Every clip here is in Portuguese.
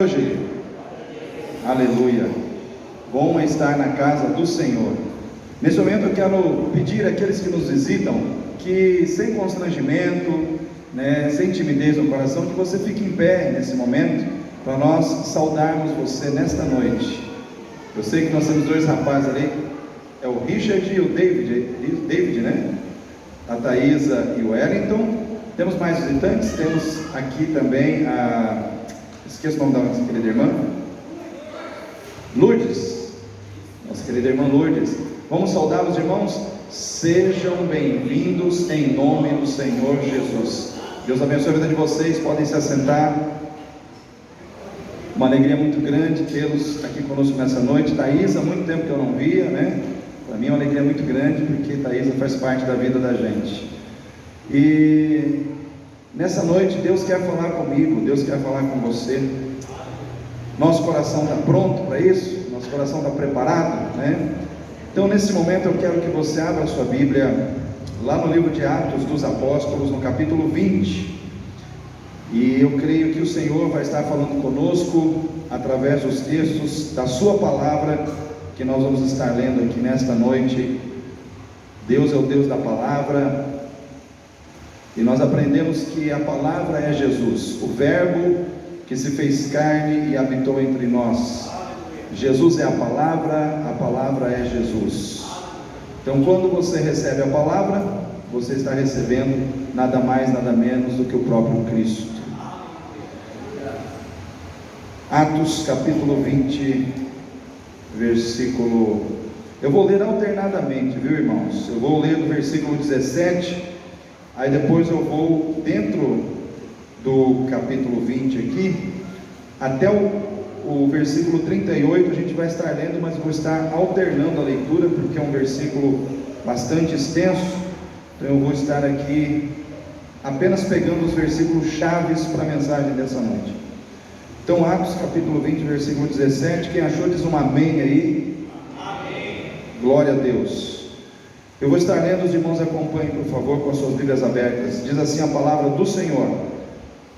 Hoje, aleluia, bom é estar na casa do Senhor. Nesse momento eu quero pedir àqueles que nos visitam que, sem constrangimento, sem timidez no coração, que você fique em pé nesse momento para nós saudarmos você nesta noite. Eu sei que nós temos dois rapazes ali, é o Richard e o David, né? A Thaisa e o Wellington. Temos mais visitantes, temos aqui também esqueço o nome da nossa querida irmã Lourdes, nossa querida irmã Lourdes. Vamos saudar os irmãos. Sejam bem-vindos em nome do Senhor Jesus. Deus abençoe a vida de vocês, podem se assentar. Uma alegria muito grande tê-los aqui conosco nessa noite. Thaisa, há muito tempo que eu não via, né? Para mim é uma alegria muito grande, porque Thaisa faz parte da vida da gente. E nessa noite Deus quer falar comigo, Deus quer falar com você. Nosso coração está pronto para isso? Nosso coração está preparado, né? Então nesse momento eu quero que você abra a sua Bíblia lá no livro de Atos dos Apóstolos, no capítulo 20. E eu creio que o Senhor vai estar falando conosco através dos textos da sua palavra que nós vamos estar lendo aqui nesta noite. Deus é o Deus da palavra. E nós aprendemos que a palavra é Jesus, o verbo que se fez carne e habitou entre nós. Jesus é a palavra é Jesus. Então quando você recebe a palavra, você está recebendo nada mais, nada menos do que o próprio Cristo. Atos capítulo 20, versículo... Eu vou ler alternadamente, viu irmãos? Eu vou ler do versículo 17... Aí depois eu vou dentro do capítulo 20 aqui, até o versículo 38, a gente vai estar lendo, mas vou estar alternando a leitura, porque é um versículo bastante extenso. Então eu vou estar aqui apenas pegando os versículos chaves para a mensagem dessa noite. Então Atos capítulo 20, versículo 17, quem achou diz um amém aí. Amém. Glória a Deus. Eu vou estar lendo, os irmãos acompanhem por favor com as suas Bíblias abertas. Diz assim a palavra do Senhor: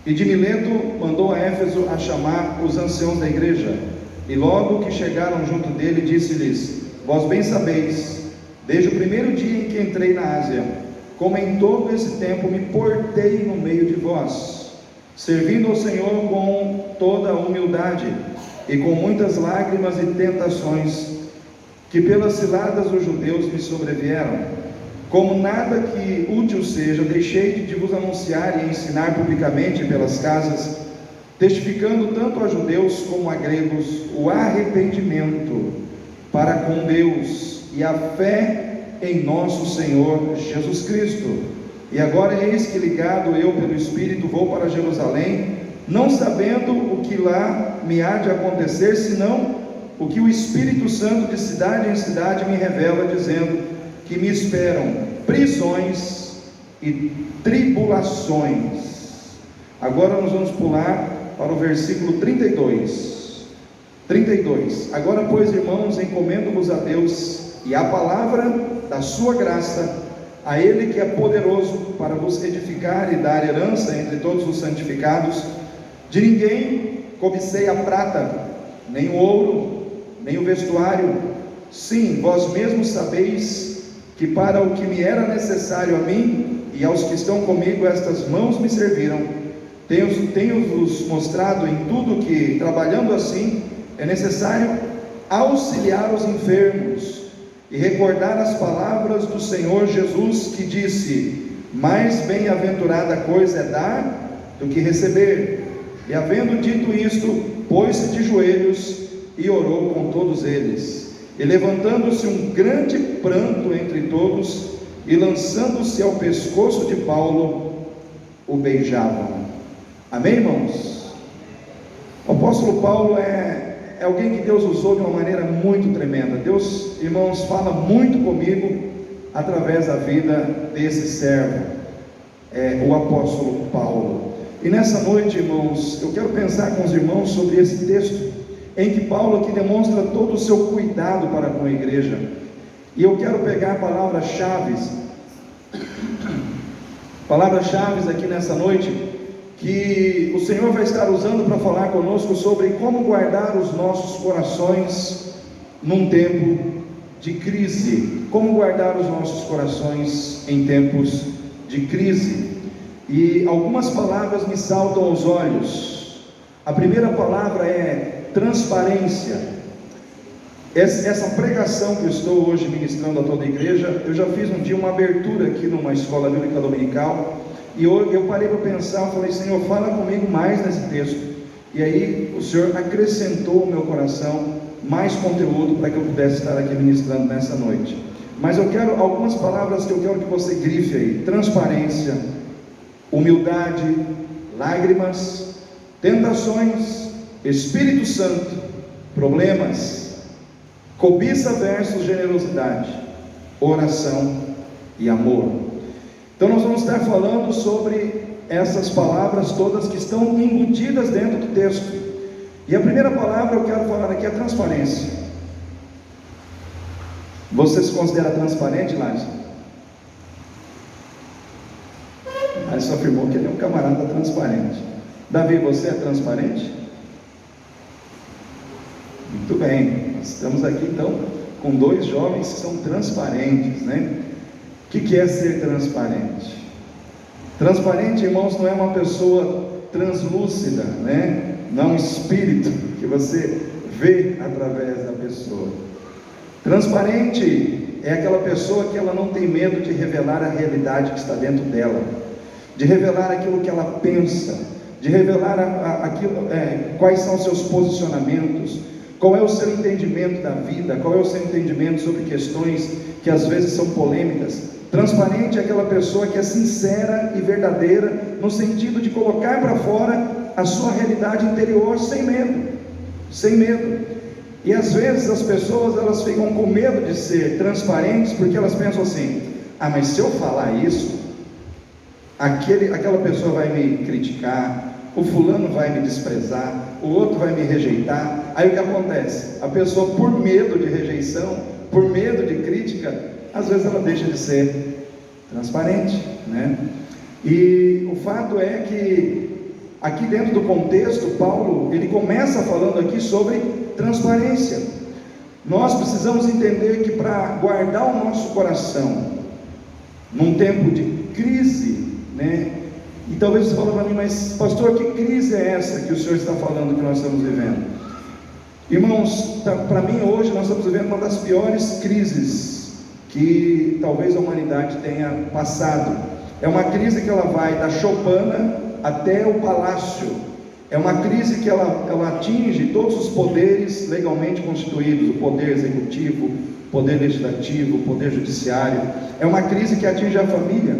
E de Mileto mandou a Éfeso a chamar os anciãos da igreja, e logo que chegaram junto dele, disse-lhes: Vós bem sabeis, desde o primeiro dia em que entrei na Ásia, como em todo esse tempo me portei no meio de vós, servindo ao Senhor com toda a humildade, e com muitas lágrimas e tentações, que pelas ciladas dos judeus me sobrevieram. Como nada que útil seja, deixei de vos anunciar e ensinar publicamente pelas casas, testificando tanto a judeus como a gregos o arrependimento para com Deus e a fé em nosso Senhor Jesus Cristo. E agora eis que, ligado eu pelo Espírito, vou para Jerusalém, não sabendo o que lá me há de acontecer, senão o que o Espírito Santo de cidade em cidade me revela, dizendo que me esperam prisões e tribulações. Agora nós vamos pular para o versículo 32. Agora, pois, irmãos, encomendo-vos a Deus e à palavra da sua graça, a Ele que é poderoso para vos edificar e dar herança entre todos os santificados. De ninguém cobicei a prata, nem o ouro, nem o vestuário. Sim, vós mesmos sabeis que para o que me era necessário a mim e aos que estão comigo, estas mãos me serviram. Tenho-vos mostrado em tudo que, trabalhando assim, é necessário auxiliar os enfermos e recordar as palavras do Senhor Jesus, que disse: mais bem-aventurada coisa é dar do que receber. E havendo dito isto, pôs-se de joelhos e orou com todos eles, e levantando-se um grande pranto entre todos, e lançando-se ao pescoço de Paulo, o beijavam. Amém, irmãos? O apóstolo Paulo é alguém que Deus usou de uma maneira muito tremenda. Deus, irmãos, fala muito comigo através da vida desse servo, o apóstolo Paulo. E nessa noite, irmãos, eu quero pensar com os irmãos sobre esse texto, em que Paulo aqui demonstra todo o seu cuidado para com a igreja. E eu quero pegar palavras-chave aqui nessa noite, que o Senhor vai estar usando para falar conosco sobre como guardar os nossos corações num tempo de crise. Como guardar os nossos corações em tempos de crise. E algumas palavras me saltam aos olhos. A primeira palavra é transparência. Essa pregação que eu estou hoje ministrando a toda a igreja, eu já fiz um dia uma abertura aqui numa escola bíblica dominical, e eu parei para pensar, eu falei: Senhor, fala comigo mais nesse texto. E aí o Senhor acrescentou no meu coração mais conteúdo para que eu pudesse estar aqui ministrando nessa noite. Mas eu quero algumas palavras que eu quero que você grife aí: transparência, humildade, lágrimas, tentações, Espírito Santo, problemas, cobiça versus generosidade, oração e amor. Então nós vamos estar falando sobre essas palavras todas que estão embutidas dentro do texto. E a primeira palavra eu quero falar aqui é transparência. Você se considera transparente, Lázaro? Lázaro afirmou que ele é um camarada transparente. Davi, você é transparente? Muito bem, nós estamos aqui então com dois jovens que são transparentes, né? O que é ser transparente? Transparente, irmãos, não é uma pessoa translúcida, né? Não é um espírito que você vê através da pessoa. Transparente é aquela pessoa que ela não tem medo de revelar a realidade que está dentro dela, de revelar aquilo que ela pensa, de revelar quais são os seus posicionamentos, qual é o seu entendimento da vida, qual é o seu entendimento sobre questões que às vezes são polêmicas. Transparente é aquela pessoa que é sincera e verdadeira, no sentido de colocar para fora a sua realidade interior sem medo, sem medo. E às vezes as pessoas, elas ficam com medo de ser transparentes, porque elas pensam assim: mas se eu falar isso, aquela pessoa vai me criticar, o fulano vai me desprezar, o outro vai me rejeitar. Aí o que acontece? A pessoa, por medo de rejeição, por medo de crítica, às vezes ela deixa de ser transparente, né? E o fato é que aqui dentro do contexto, Paulo, ele começa falando aqui sobre transparência. Nós precisamos entender que para guardar o nosso coração num tempo de crise, né? E talvez você fale para mim: mas pastor, que crise é essa que o senhor está falando que nós estamos vivendo? Irmãos, para mim hoje nós estamos vivendo uma das piores crises que talvez a humanidade tenha passado. É uma crise que ela vai da choupana até o palácio. É uma crise que ela atinge todos os poderes legalmente constituídos: o poder executivo, o poder legislativo, o poder judiciário. É uma crise que atinge a família.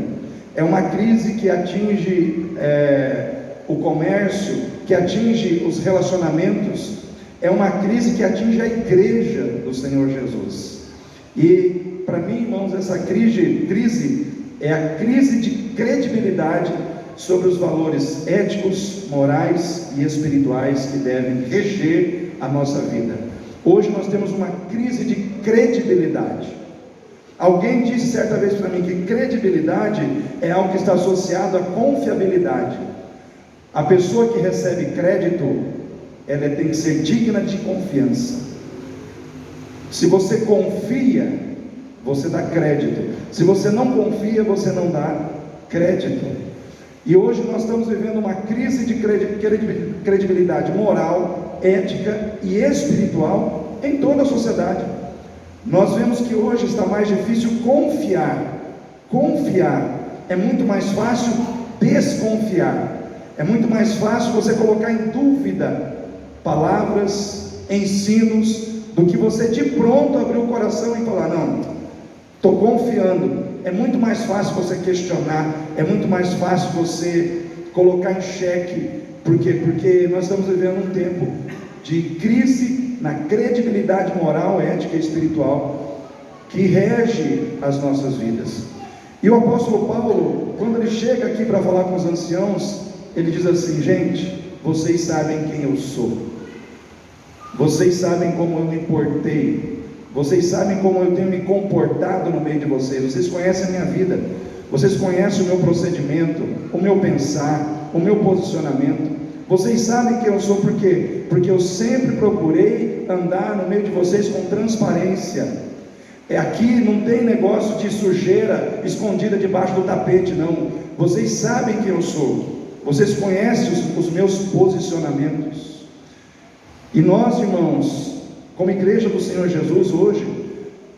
É uma crise que atinge o comércio, que atinge os relacionamentos. É uma crise que atinge a igreja do Senhor Jesus. E para mim, irmãos, essa crise é a crise de credibilidade sobre os valores éticos, morais e espirituais que devem reger a nossa vida. Hoje nós temos uma crise de credibilidade. Alguém disse certa vez para mim que credibilidade é algo que está associado à confiabilidade. A pessoa que recebe crédito, ela tem que ser digna de confiança. Se você confia, você dá crédito. Se você não confia, você não dá crédito. E hoje nós estamos vivendo uma crise de credibilidade moral, ética e espiritual em toda a sociedade. Nós vemos que hoje está mais difícil confiar. É muito mais fácil desconfiar. É muito mais fácil você colocar em dúvida palavras, ensinos, do que você de pronto abrir o coração e falar: não, estou confiando. É muito mais fácil você questionar, é muito mais fácil você colocar em xeque. Por quê? Porque nós estamos vivendo um tempo de crise na credibilidade moral, ética e espiritual que rege as nossas vidas. E o apóstolo Paulo, quando ele chega aqui para falar com os anciãos, ele diz assim: gente, vocês sabem quem eu sou, vocês sabem como eu me portei, vocês sabem como eu tenho me comportado no meio de vocês, vocês conhecem a minha vida, vocês conhecem o meu procedimento, o meu pensar, o meu posicionamento. Vocês sabem quem eu sou, por quê? Porque eu sempre procurei andar no meio de vocês com transparência. Aqui não tem negócio de sujeira escondida debaixo do tapete, não. Vocês sabem quem eu sou, vocês conhecem os meus posicionamentos. E nós, irmãos, como igreja do Senhor Jesus hoje,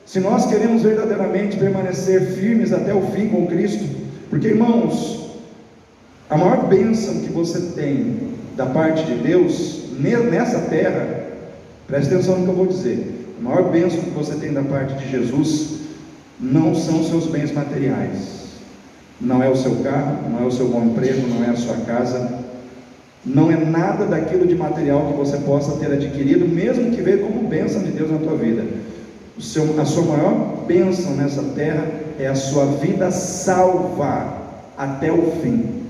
se nós queremos verdadeiramente permanecer firmes até o fim com Cristo, porque, irmãos, a maior bênção que você tem da parte de Deus nessa terra, preste atenção no que eu vou dizer, a maior bênção que você tem da parte de Jesus não são os seus bens materiais, não é o seu carro, não é o seu bom emprego, não é a sua casa, não é nada daquilo de material que você possa ter adquirido, mesmo que veio como bênção de Deus na tua vida. A sua maior bênção nessa terra é a sua vida salva até o fim.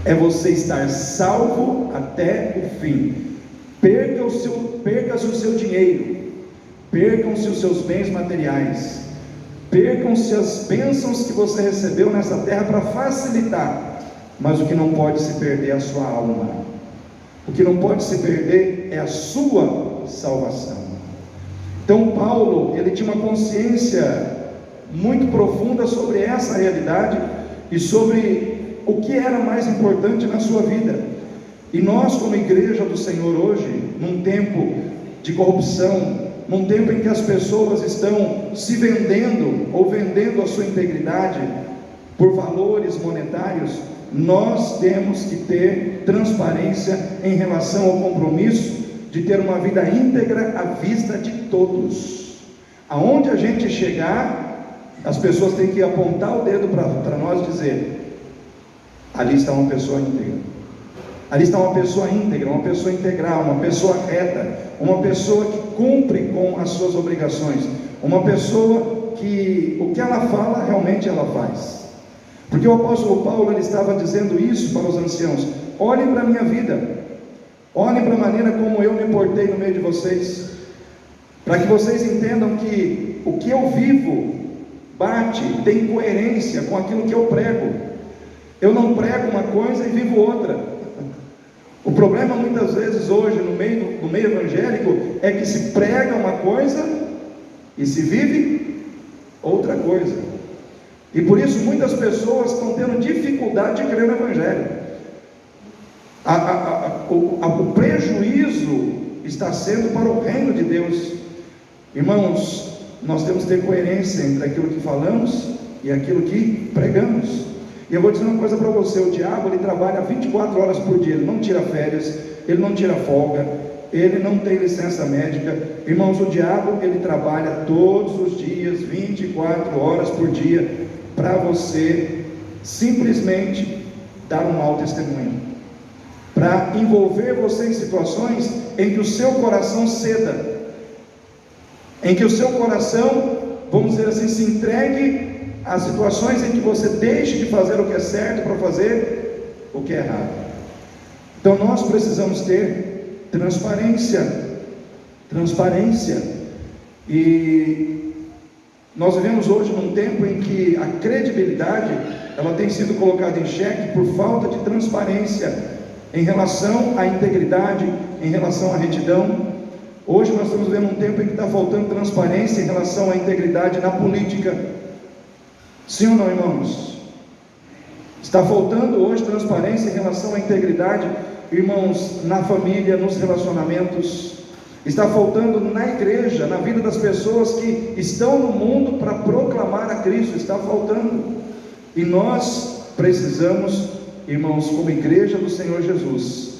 É você estar salvo até o fim. Perca-se o seu dinheiro, percam-se os seus bens materiais, percam-se as bênçãos que você recebeu nessa terra para facilitar, mas o que não pode se perder é a sua alma, o que não pode se perder é a sua salvação. Então Paulo, ele tinha uma consciência muito profunda sobre essa realidade e sobre o que era mais importante na sua vida. E nós, como igreja do Senhor hoje, num tempo de corrupção, num tempo em que as pessoas estão se vendendo ou vendendo a sua integridade por valores monetários, nós temos que ter transparência em relação ao compromisso de ter uma vida íntegra à vista de todos. Aonde a gente chegar, as pessoas têm que apontar o dedo para nós e dizer: ali está uma pessoa íntegra. Ali está uma pessoa íntegra, uma pessoa integral, uma pessoa reta, uma pessoa que cumpre com as suas obrigações, uma pessoa que o que ela fala, realmente ela faz. Porque o apóstolo Paulo, ele estava dizendo isso para os anciãos: olhem para a minha vida, olhem para a maneira como eu me portei no meio de vocês, para que vocês entendam que o que eu vivo bate, tem coerência com aquilo que eu prego. Eu não prego uma coisa e vivo outra. O problema muitas vezes hoje no meio evangélico é que se prega uma coisa e se vive outra coisa. E por isso muitas pessoas estão tendo dificuldade de crer no evangelho. O prejuízo está sendo para o reino de Deus. Irmãos, nós temos que ter coerência entre aquilo que falamos e aquilo que pregamos. E eu vou dizer uma coisa para você: o diabo, ele trabalha 24 horas por dia, ele não tira férias, ele não tira folga, ele não tem licença médica. Irmãos, o diabo, ele trabalha todos os dias, 24 horas por dia, para você simplesmente dar um mau testemunho, para envolver você em situações em que o seu coração ceda, em que o seu coração, vamos dizer assim, se entregue as situações em que você deixe de fazer o que é certo para fazer o que é errado. Então nós precisamos ter transparência. E nós vivemos hoje num tempo em que a credibilidade, ela tem sido colocada em xeque por falta de transparência em relação à integridade, em relação à retidão. Hoje nós estamos vivendo um tempo em que está faltando transparência em relação à integridade na política. Sim ou não, irmãos? Está faltando hoje transparência em relação à integridade, irmãos, na família, nos relacionamentos. Está faltando na igreja, na vida das pessoas que estão no mundo para proclamar a Cristo. Está faltando. E nós precisamos, irmãos, como igreja do Senhor Jesus,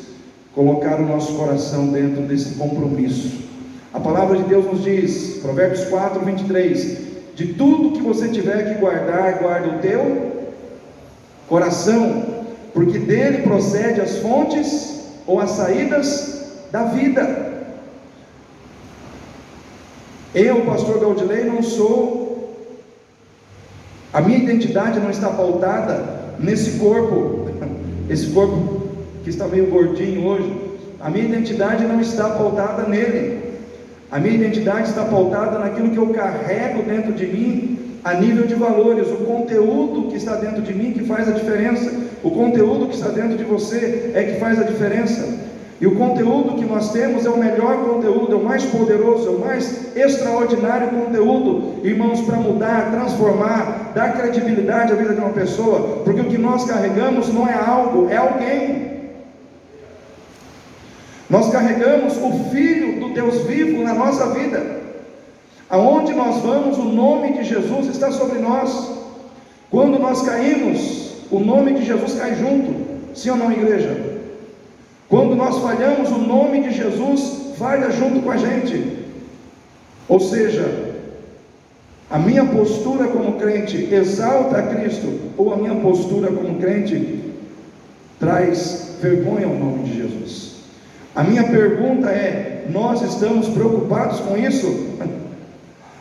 colocar o nosso coração dentro desse compromisso. A palavra de Deus nos diz, Provérbios 4, 23: de tudo que você tiver que guardar, guarda o teu coração, porque dele procede as fontes ou as saídas da vida. Eu, pastor Gaudilei, não sou, a minha identidade não está pautada nesse corpo, esse corpo que está meio gordinho hoje. A minha identidade não está pautada nele. A minha identidade está pautada naquilo que eu carrego dentro de mim, a nível de valores, o conteúdo que está dentro de mim que faz a diferença. O conteúdo que está dentro de você é que faz a diferença. E o conteúdo que nós temos é o melhor conteúdo, é o mais poderoso, é o mais extraordinário conteúdo, irmãos, para mudar, transformar, dar credibilidade à vida de uma pessoa, porque o que nós carregamos não é algo, é alguém. Nós carregamos o Filho do Deus vivo na nossa vida. Aonde nós vamos, o nome de Jesus está sobre nós. Quando nós caímos, o nome de Jesus cai junto. Sim ou não, igreja? Quando nós falhamos, o nome de Jesus falha junto com a gente. Ou seja, a minha postura como crente exalta a Cristo, ou a minha postura como crente traz vergonha ao nome de Jesus? A minha pergunta é: nós estamos preocupados com isso?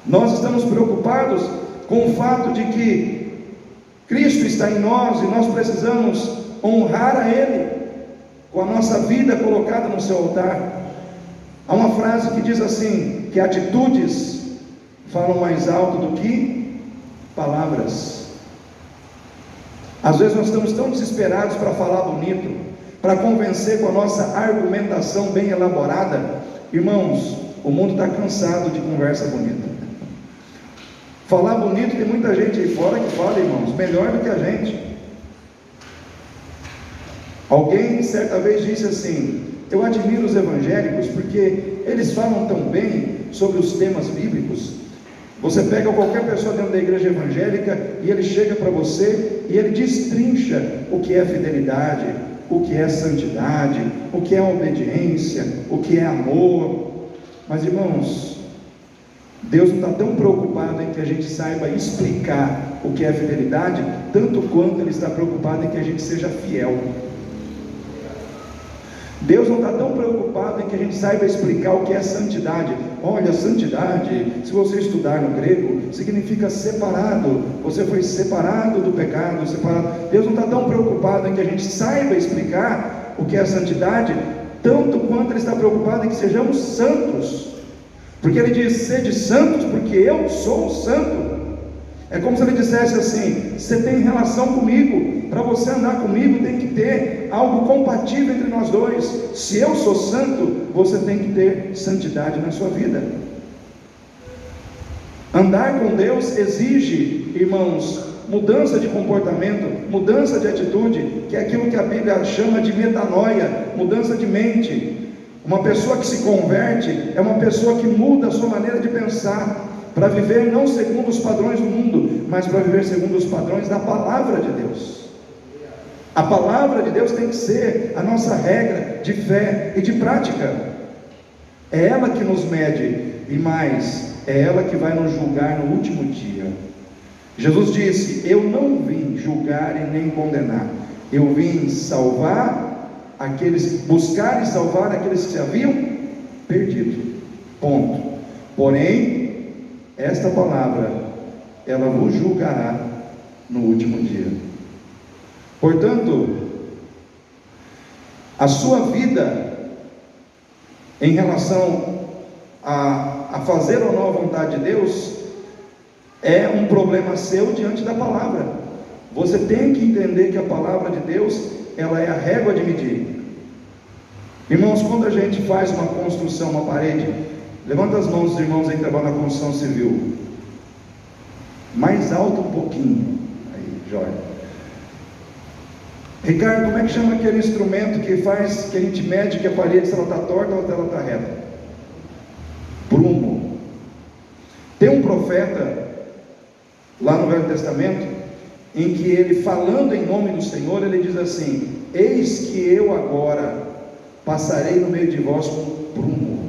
Nós estamos preocupados com o fato de que Cristo está em nós e nós precisamos honrar a Ele com a nossa vida colocada no seu altar. Há uma frase que diz assim, que atitudes falam mais alto do que palavras. Às vezes nós estamos tão desesperados para falar bonito, para convencer com a nossa argumentação bem elaborada. Irmãos, o mundo está cansado de conversa bonita. Falar bonito, tem muita gente aí fora que fala, irmãos, melhor do que a gente. Alguém certa vez disse assim: eu admiro os evangélicos porque eles falam tão bem sobre os temas bíblicos. Você pega qualquer pessoa dentro da igreja evangélica e ele chega para você e ele destrincha o que é fidelidade, o que é santidade, o que é obediência, o que é amor. Mas, irmãos, Deus não está tão preocupado em que a gente saiba explicar o que é fidelidade, tanto quanto Ele está preocupado em que a gente seja fiel. Deus não está tão preocupado em que a gente saiba explicar o que é santidade. Olha, santidade, se você estudar no grego, significa separado. Você foi separado do pecado, separado. Deus não está tão preocupado em que a gente saiba explicar o que é santidade, tanto quanto Ele está preocupado em que sejamos santos. Porque Ele diz: sede santos, porque eu sou santo. É como se Ele dissesse assim: você tem relação comigo, para você andar comigo tem que ter algo compatível entre nós dois. Se eu sou santo, você tem que ter santidade na sua vida. Andar com Deus exige, irmãos, mudança de comportamento, mudança de atitude, que é aquilo que a Bíblia chama de metanoia, mudança de mente. Uma pessoa que se converte é uma pessoa que muda a sua maneira de pensar, para viver não segundo os padrões do mundo, mas para viver segundo os padrões da palavra de Deus. A palavra de Deus tem que ser a nossa regra de fé e de prática. É ela que nos mede, e mais, é ela que vai nos julgar no último dia. Jesus disse: eu não vim julgar e nem condenar, eu vim salvar aqueles, buscar e salvar aqueles que se haviam perdido. Ponto. Porém, esta palavra, ela vos julgará no último dia. Portanto, a sua vida em relação a fazer ou não a vontade de Deus é um problema seu diante da palavra. Você tem que entender que a palavra de Deus, ela é a régua de medir. Irmãos, quando a gente faz uma construção, uma parede, levanta as mãos dos irmãos aí que trabalham na construção civil. Mais alto um pouquinho. Aí, jóia. Ricardo, como é que chama aquele instrumento que faz, que a gente mede que a parede, se ela está torta ou se ela está reta? Prumo. Tem um profeta lá no Velho Testamento, em que ele, falando em nome do Senhor, ele diz assim: eis que eu agora passarei no meio de vós com prumo.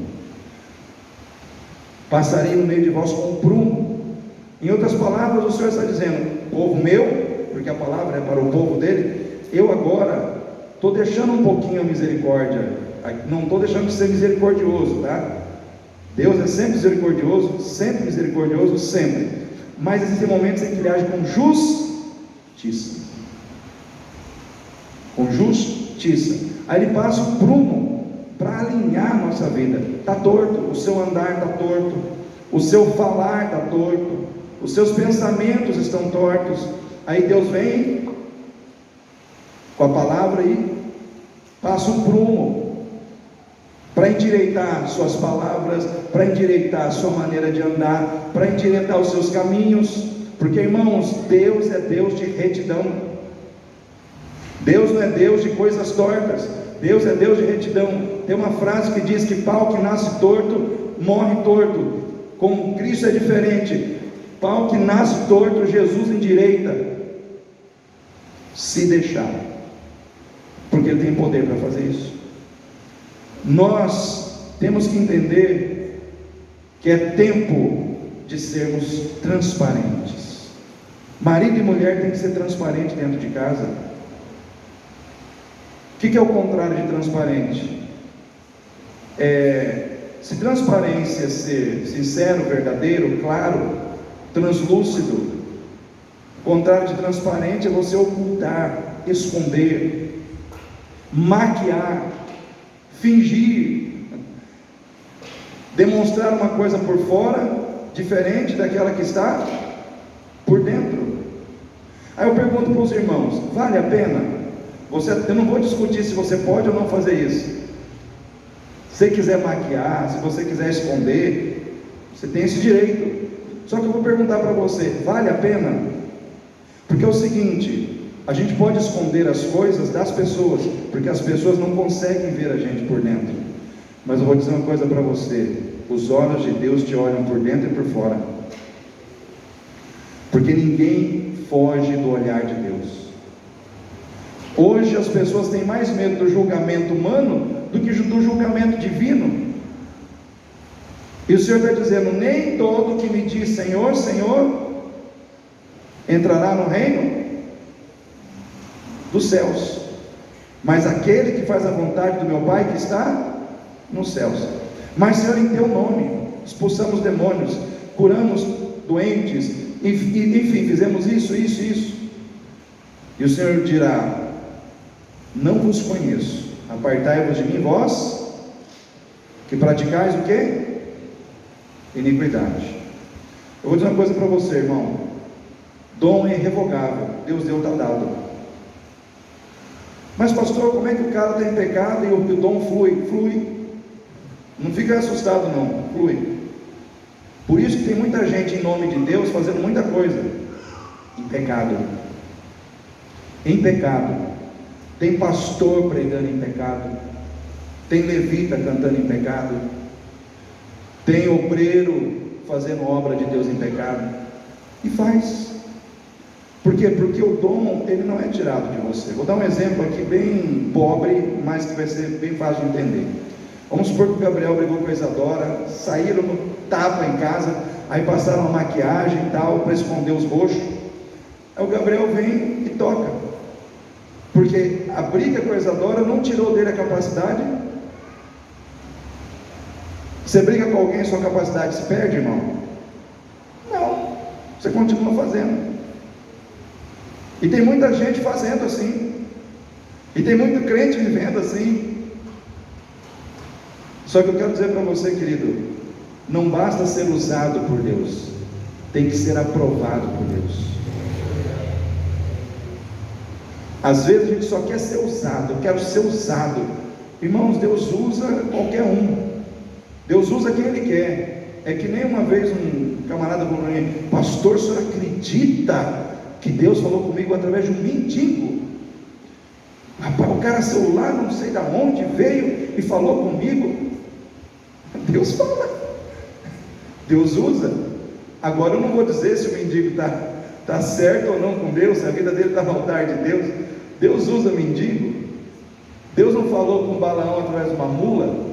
Passarei no meio de vós com prumo. Em outras palavras, o Senhor está dizendo: povo meu, porque a palavra é para o povo dele, eu agora estou deixando um pouquinho a misericórdia, não estou deixando de ser misericordioso, tá? Deus é sempre misericordioso, sempre. Mas existem momentos em que Ele age com justiça. Com justiça. Aí Ele passa o prumo para alinhar a nossa vida. Está torto, o seu andar está torto, o seu falar está torto, os seus pensamentos estão tortos. Aí Deus vem com a palavra e passa um prumo para endireitar suas palavras, para endireitar a sua maneira de andar, para endireitar os seus caminhos, porque, irmãos, Deus é Deus de retidão. Deus não é Deus de coisas tortas, Deus é Deus de retidão. Tem uma frase que diz que pau que nasce torto, morre torto. Com Cristo é diferente. Pau que nasce torto, Jesus endireita, se deixar, porque Ele tem poder para fazer isso. Nós temos que entender que é tempo de sermos transparentes. Marido e mulher têm que ser transparentes dentro de casa. O que é o contrário de transparente? Se transparência é ser sincero, verdadeiro, claro, translúcido, o contrário de transparente é você ocultar, esconder, maquiar, fingir, demonstrar uma coisa por fora diferente daquela que está por dentro. Aí eu pergunto para os irmãos: vale a pena? Eu não vou discutir se você pode ou não fazer isso. Se você quiser maquiar, se você quiser esconder, você tem esse direito. Só que eu vou perguntar para você: vale a pena? Porque é o seguinte, a gente pode esconder as coisas das pessoas, porque as pessoas não conseguem ver a gente por dentro. Mas eu vou dizer uma coisa para você: os olhos de Deus te olham por dentro e por fora, porque ninguém foge do olhar de Deus. Hoje as pessoas têm mais medo do julgamento humano do que do julgamento divino. E o Senhor está dizendo: nem todo que me diz Senhor, Senhor, entrará no reino dos céus, mas aquele que faz a vontade do meu Pai que está nos céus. Mas, Senhor, em teu nome expulsamos demônios, curamos doentes, enfim, fizemos isso. E o Senhor dirá: não vos conheço, apartai-vos de mim, vós que praticais o quê? Iniquidade. Eu vou dizer uma coisa para você, irmão: dom é irrevogável, Deus deu, está dado. Mas, pastor, como é que o cara está em pecado e o dom flui? Flui. Não fica assustado não, flui. Por isso que tem muita gente em nome de Deus fazendo muita coisa em pecado. Em pecado. Tem pastor pregando em pecado, tem levita cantando em pecado, tem obreiro fazendo obra de Deus em pecado, e faz. Por quê? Porque o dom, ele não é tirado de você. Vou dar um exemplo aqui bem pobre, mas que vai ser bem fácil de entender. Vamos supor que o Gabriel brigou com a Isadora, saíram no tapa em casa, aí passaram uma maquiagem e tal, para esconder os roxos. Aí o Gabriel vem e toca, porque a briga com a Isadora não tirou dele a capacidade. Você briga com alguém, sua capacidade se perde, irmão? Não, você continua fazendo. E tem muita gente fazendo assim, e tem muito crente vivendo assim. Só que eu quero dizer para você, querido, não basta ser usado por Deus, tem que ser aprovado por Deus. Às vezes a gente só quer ser usado, eu quero ser usado. Irmãos, Deus usa qualquer um, Deus usa quem Ele quer. É que nem uma vez um camarada falou para mim: pastor, o senhor acredita que Deus falou comigo através de um mendigo? Rapaz, o cara celular, não sei de onde, veio e falou comigo. Deus fala, Deus usa. Agora eu não vou dizer se o mendigo está certo ou não com Deus, se a vida dele está no altar de Deus. Deus usa mendigo. Deus não falou com Balaão através de uma mula.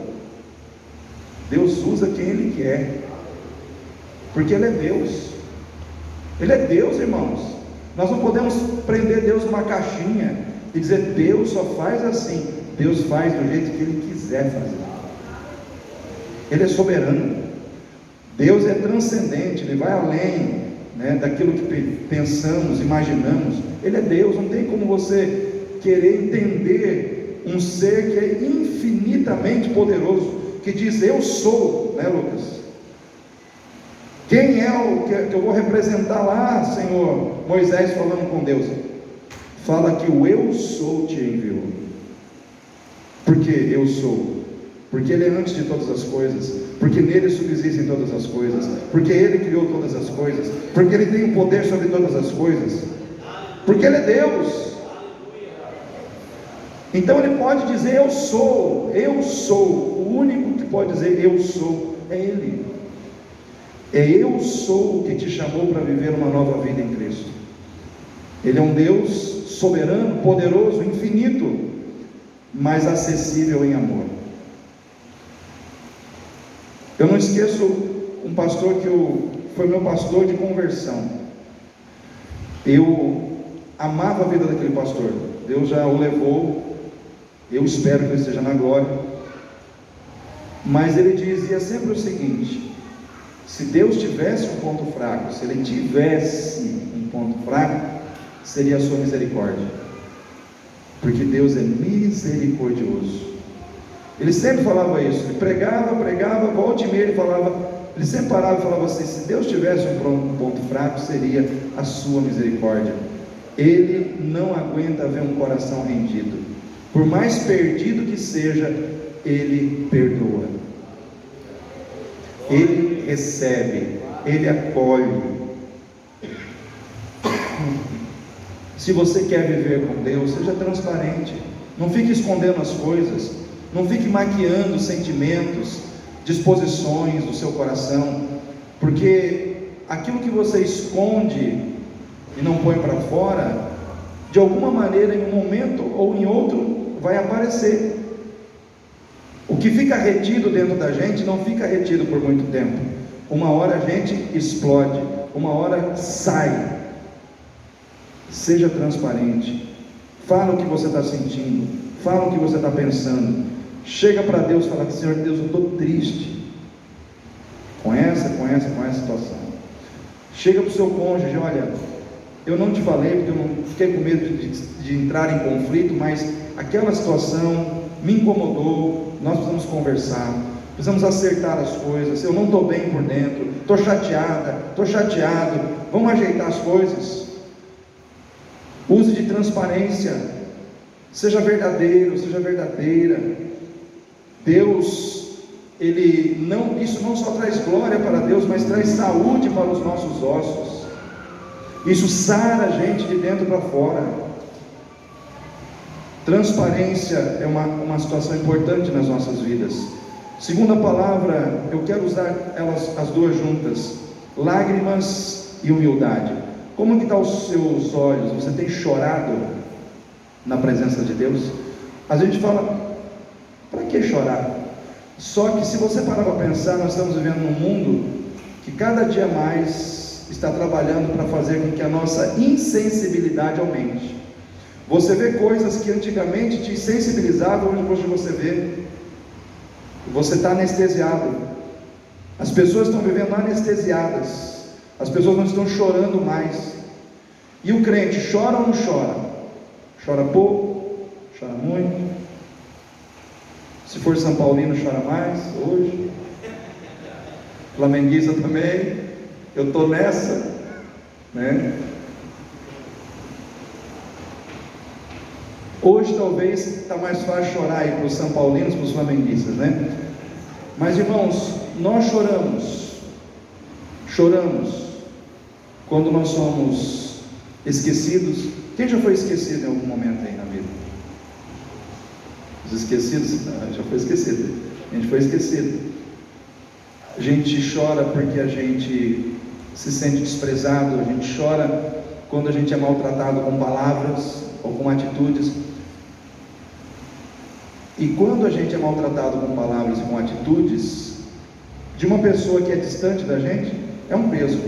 Deus usa quem Ele quer, porque Ele é Deus. Ele é Deus, irmãos. Nós não podemos prender Deus numa caixinha e dizer: Deus só faz assim. Deus faz do jeito que Ele quiser fazer. Ele é soberano. Deus é transcendente, Ele vai além, daquilo que pensamos, imaginamos. Ele é Deus. Não tem como você querer entender um ser que é infinitamente poderoso, que diz: eu sou, Lucas? Quem é o que eu vou representar lá, Senhor? Moisés falando com Deus: fala que o eu sou te enviou. Por que eu sou? Porque Ele é antes de todas as coisas, porque nele subsistem todas as coisas, porque Ele criou todas as coisas, porque Ele tem o poder sobre todas as coisas, porque Ele é Deus. Então Ele pode dizer eu sou, o único que pode dizer eu sou é Ele. É eu sou o que te chamou para viver uma nova vida em Cristo. Ele é um Deus soberano, poderoso, infinito, mas acessível em amor. Eu não esqueço um pastor foi meu pastor de conversão. Eu amava a vida daquele pastor. Deus já o levou, eu espero que ele esteja na glória. Mas ele dizia sempre o seguinte: se Deus tivesse um ponto fraco, se Ele tivesse um ponto fraco, seria a sua misericórdia, porque Deus é misericordioso. Ele sempre falava isso, ele pregava, volta e meia ele falava, ele sempre parava e falava assim: se Deus tivesse um ponto fraco, seria a sua misericórdia. Ele não aguenta ver um coração rendido, por mais perdido que seja, Ele perdoa, Ele recebe, Ele acolhe. Se você quer viver com Deus, seja transparente, não fique escondendo as coisas, não fique maquiando sentimentos, disposições do seu coração, porque aquilo que você esconde e não põe para fora, de alguma maneira, em um momento ou em outro, vai aparecer. O que fica retido dentro da gente, não fica retido por muito tempo. Uma hora a gente explode, uma hora sai. Seja transparente, fala o que você está sentindo, fala o que você está pensando, chega para Deus e fala: Senhor Deus, eu estou triste com essa situação. Chega para o seu cônjuge: olha, eu não te falei porque eu não fiquei com medo de entrar em conflito, mas aquela situação me incomodou, nós precisamos conversar, precisamos acertar as coisas, eu não estou bem por dentro, estou chateada, estou chateado, vamos ajeitar as coisas. Use de transparência, seja verdadeiro, seja verdadeira. Deus, isso não só traz glória para Deus, mas traz saúde para os nossos ossos. Isso sara a gente de dentro para fora. Transparência é uma situação importante nas nossas vidas. Segunda palavra, eu quero usar elas as duas juntas: lágrimas e humildade. Como que estão os seus olhos? Você tem chorado na presença de Deus? A gente fala: para que chorar? Só que se você parar para pensar, nós estamos vivendo num mundo que cada dia mais está trabalhando para fazer com que a nossa insensibilidade aumente. Você vê coisas que antigamente te sensibilizavam, hoje você está anestesiado. As pessoas estão vivendo anestesiadas. As pessoas não estão chorando mais. E o crente chora ou não chora? Chora pouco, chora muito. Se for São Paulino, chora mais hoje. Flamenguista também. Eu estou nessa, né? Hoje talvez está mais fácil chorar aí para os São Paulinos, para os flamenguistas, né? Mas irmãos, nós choramos quando nós somos esquecidos. Quem já foi esquecido em algum momento aí na vida? Os esquecidos? Já foi esquecido. A gente foi esquecido. A gente chora porque a gente se sente desprezado. A gente chora quando a gente é maltratado com palavras ou com atitudes. E quando a gente é maltratado com palavras e com atitudes de uma pessoa que é distante da gente, é um peso.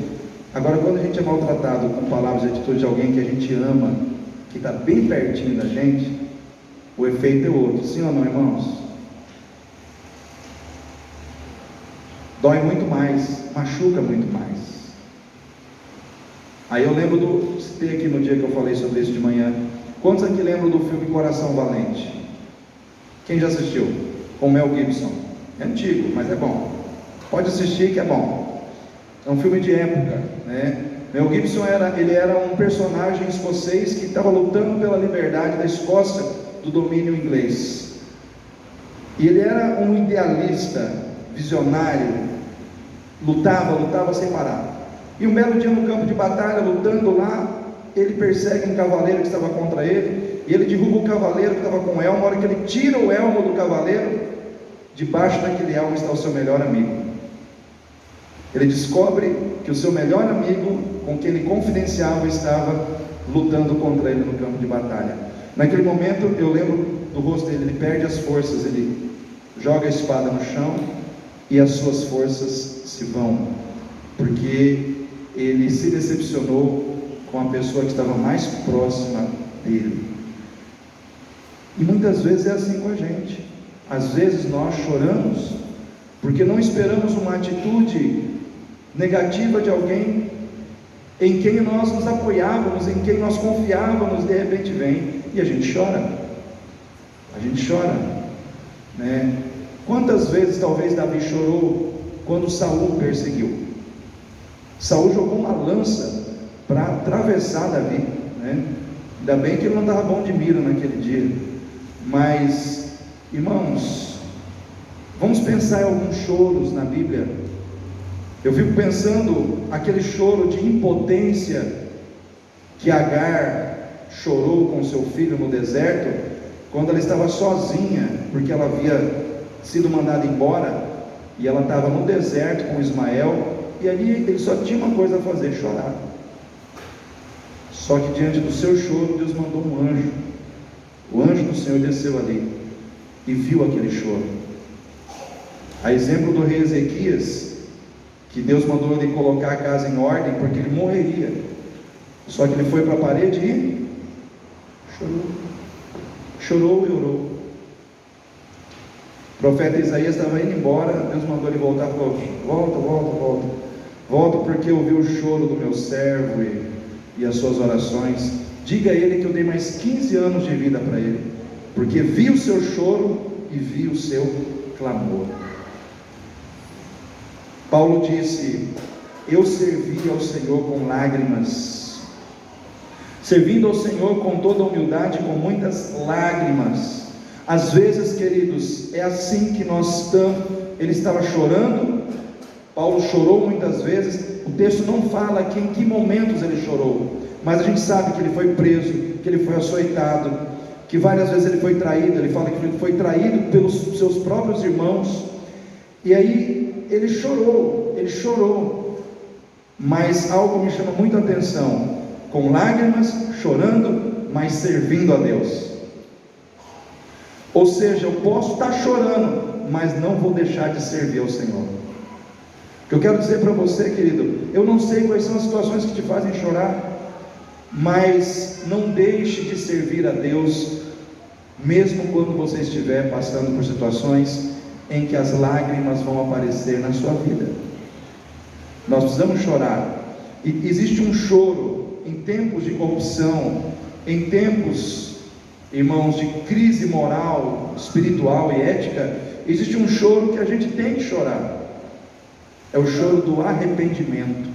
Agora, quando a gente é maltratado com palavras e atitudes de alguém que a gente ama, que está bem pertinho da gente, o efeito é outro. Sim ou não, irmãos? Dói muito mais, machuca muito mais. Aí eu lembro citei aqui no dia que eu falei sobre isso de manhã. Quantos aqui lembram do filme Coração Valente? Quem já assistiu? Com Mel Gibson. É antigo, mas é bom. Pode assistir que é bom. É um filme de época, né? Mel Gibson era um personagem escocês que estava lutando pela liberdade da Escócia do domínio inglês. E ele era um idealista, visionário, lutava sem parar. E um belo dia no campo de batalha, lutando lá, ele persegue um cavaleiro que estava contra ele, e ele derruba o cavaleiro que estava com o elmo. Na hora que ele tira o elmo do cavaleiro, debaixo daquele elmo está o seu melhor amigo. Ele descobre que o seu melhor amigo, com quem ele confidenciava, estava lutando contra ele no campo de batalha. Naquele momento, eu lembro do rosto dele, ele perde as forças, ele joga a espada no chão e as suas forças se vão, porque ele se decepcionou com a pessoa que estava mais próxima dele. E muitas vezes é assim com a gente. Às vezes nós choramos porque não esperamos uma atitude negativa de alguém em quem nós nos apoiávamos, em quem nós confiávamos, de repente vem e a gente chora. A gente chora, né? Quantas vezes talvez Davi chorou quando Saul perseguiu? Saul jogou uma lança para atravessar Davi, né? Ainda bem que ele não estava bom de mira naquele dia. Mas, irmãos, vamos pensar em alguns choros na Bíblia. Eu fico pensando aquele choro de impotência que Agar chorou com seu filho no deserto, quando ela estava sozinha, porque ela havia sido mandada embora, e ela estava no deserto com Ismael, e ali ele só tinha uma coisa a fazer: chorar. Só que diante do seu choro, Deus mandou um anjo. O anjo do Senhor desceu ali e viu aquele choro. A exemplo do rei Ezequias, que Deus mandou ele colocar a casa em ordem, porque ele morreria. Só que ele foi para a parede e chorou e orou. O profeta Isaías estava indo embora, Deus mandou ele voltar, falou: volta, porque eu vi o choro do meu servo e as suas orações. Diga a ele que eu dei mais 15 anos de vida para ele, porque vi o seu choro e vi o seu clamor. Paulo disse: eu servi ao Senhor com lágrimas, servindo ao Senhor com toda humildade, com muitas lágrimas. Às vezes, queridos, é assim que nós estamos. Ele estava chorando, Paulo chorou muitas vezes. O texto não fala aqui em que momentos ele chorou, mas a gente sabe que ele foi preso, que ele foi açoitado, que várias vezes ele foi traído. Ele fala que ele foi traído pelos seus próprios irmãos, e aí ele chorou, mas algo me chama muito a atenção: com lágrimas, chorando, mas servindo a Deus. Ou seja, eu posso estar chorando, mas não vou deixar de servir ao Senhor. O que eu quero dizer para você, querido, eu não sei quais são as situações que te fazem chorar, mas não deixe de servir a Deus, mesmo quando você estiver passando por situações em que as lágrimas vão aparecer na sua vida. Nós precisamos chorar. E existe um choro em tempos de corrupção, em tempos, irmãos, de crise moral, espiritual e ética. Existe um choro que a gente tem que chorar. É o choro do arrependimento.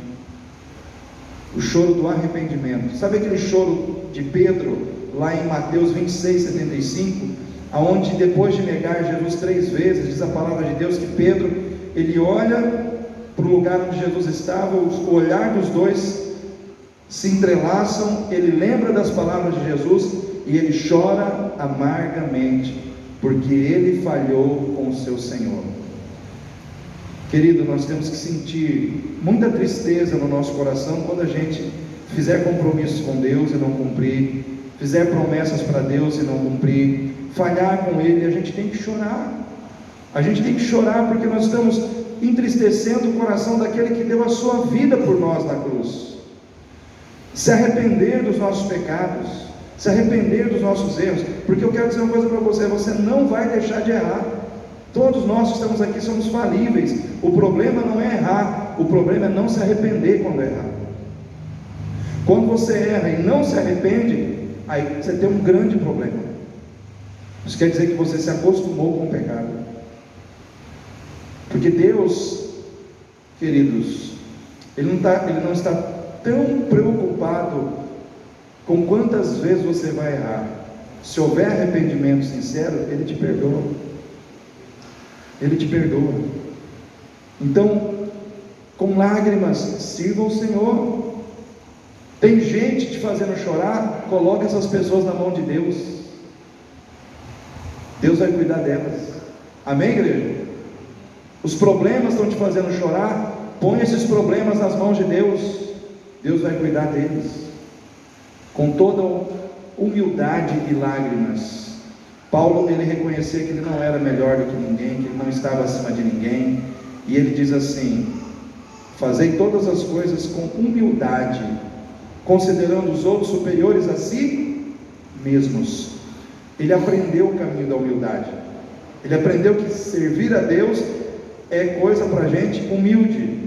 O choro do arrependimento. Sabe aquele choro de Pedro, lá em Mateus 26:75, aonde depois de negar Jesus 3 vezes, diz a palavra de Deus que Pedro, ele olha para o lugar onde Jesus estava, o olhar dos dois se entrelaçam, ele lembra das palavras de Jesus e ele chora amargamente, porque ele falhou com o seu Senhor. Querido, nós temos que sentir muita tristeza no nosso coração quando a gente fizer compromissos com Deus e não cumprir, fizer promessas para Deus e não cumprir, falhar com Ele. A gente tem que chorar. A gente tem que chorar porque nós estamos entristecendo o coração daquele que deu a sua vida por nós na cruz. Se arrepender dos nossos pecados, se arrepender dos nossos erros, porque eu quero dizer uma coisa para você: você não vai deixar de errar. Todos nós que estamos aqui somos falíveis. O problema não é errar, o problema é não se arrepender quando errar. Quando você erra e não se arrepende, aí você tem um grande problema. Isso quer dizer que você se acostumou com o pecado. Porque Deus, queridos, Ele não está tão preocupado com quantas vezes você vai errar. Se houver arrependimento sincero, Ele te perdoa. Ele te perdoa. Então, com lágrimas, sirva o Senhor. Tem gente te fazendo chorar, coloca essas pessoas na mão de Deus. Deus vai cuidar delas. Amém, igreja? Os problemas estão te fazendo chorar, põe esses problemas nas mãos de Deus. Deus vai cuidar deles. Com toda humildade e lágrimas. Paulo, ele reconhecia que ele não era melhor do que ninguém, que ele não estava acima de ninguém, e ele diz assim: fazei todas as coisas com humildade, considerando os outros superiores a si mesmos. Ele aprendeu o caminho da humildade. Ele aprendeu que servir a Deus é coisa para gente humilde.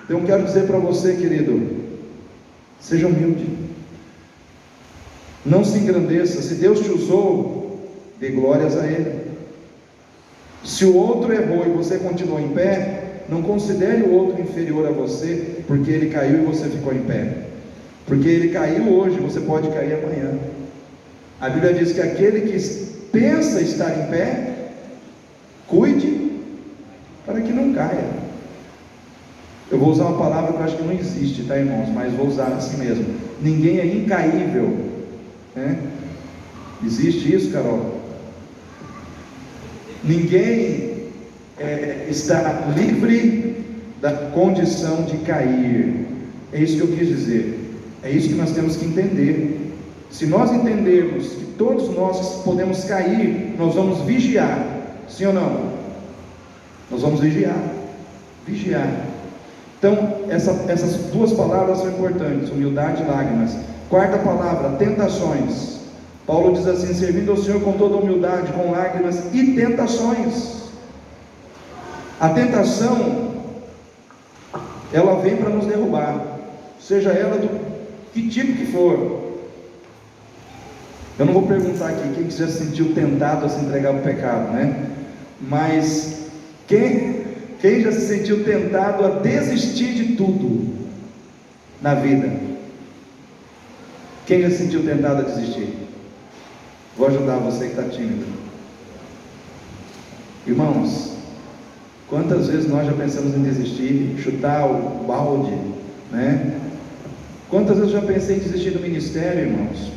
Então eu quero dizer para você, querido, seja humilde. Não se engrandeça. Se Deus te usou, dê glórias a Ele. Se o outro errou e você continuou em pé, não considere o outro inferior a você, porque ele caiu e você ficou em pé. Porque ele caiu hoje, você pode cair amanhã. A Bíblia diz que aquele que pensa estar em pé, cuide para que não caia. Eu vou usar uma palavra que eu acho que não existe, tá, irmãos? Mas vou usar assim mesmo. Ninguém é incaível, né? Existe isso, Carol? Ninguém está livre da condição de cair. É isso que eu quis dizer. É isso que nós temos que entender. Se nós entendermos que todos nós podemos cair, nós vamos vigiar. Sim ou não? Nós vamos vigiar. Vigiar. Então, essas duas palavras são importantes: humildade e lágrimas. Quarta palavra, tentações. Paulo diz assim: servindo ao Senhor com toda humildade, com lágrimas e tentações. A tentação, ela vem para nos derrubar, seja ela do que tipo que for. Eu não vou perguntar aqui quem já se sentiu tentado a se entregar ao pecado, né? Mas quem já se sentiu tentado a desistir de tudo na vida? Quem já se sentiu tentado a desistir? Vou ajudar você que está tímido. Irmãos, quantas vezes nós já pensamos em desistir, chutar o balde, né? Quantas vezes eu já pensei em desistir do ministério, irmãos?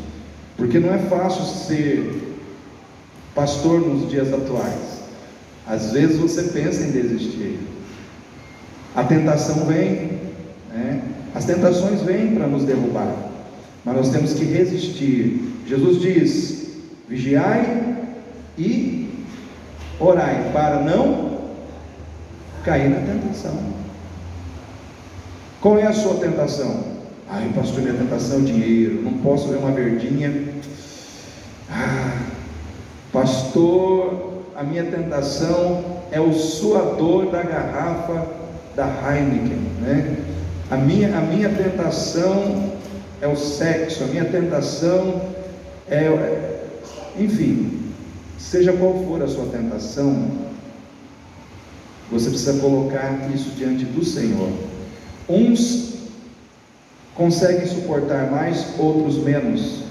Porque não é fácil ser pastor nos dias atuais. Às vezes você pensa em desistir. A tentação vem, né? As tentações vêm para nos derrubar, mas nós temos que resistir. Jesus diz: vigiai e orai, para não cair na tentação. Qual é a sua tentação? Ai, pastor, minha tentação é o dinheiro, não posso ver uma verdinha. Pastor, a minha tentação é o suador da garrafa da Heineken, né? A minha tentação é o sexo, a minha tentação enfim, seja qual for a sua tentação, você precisa colocar isso diante do Senhor. Uns conseguem suportar mais, outros menos.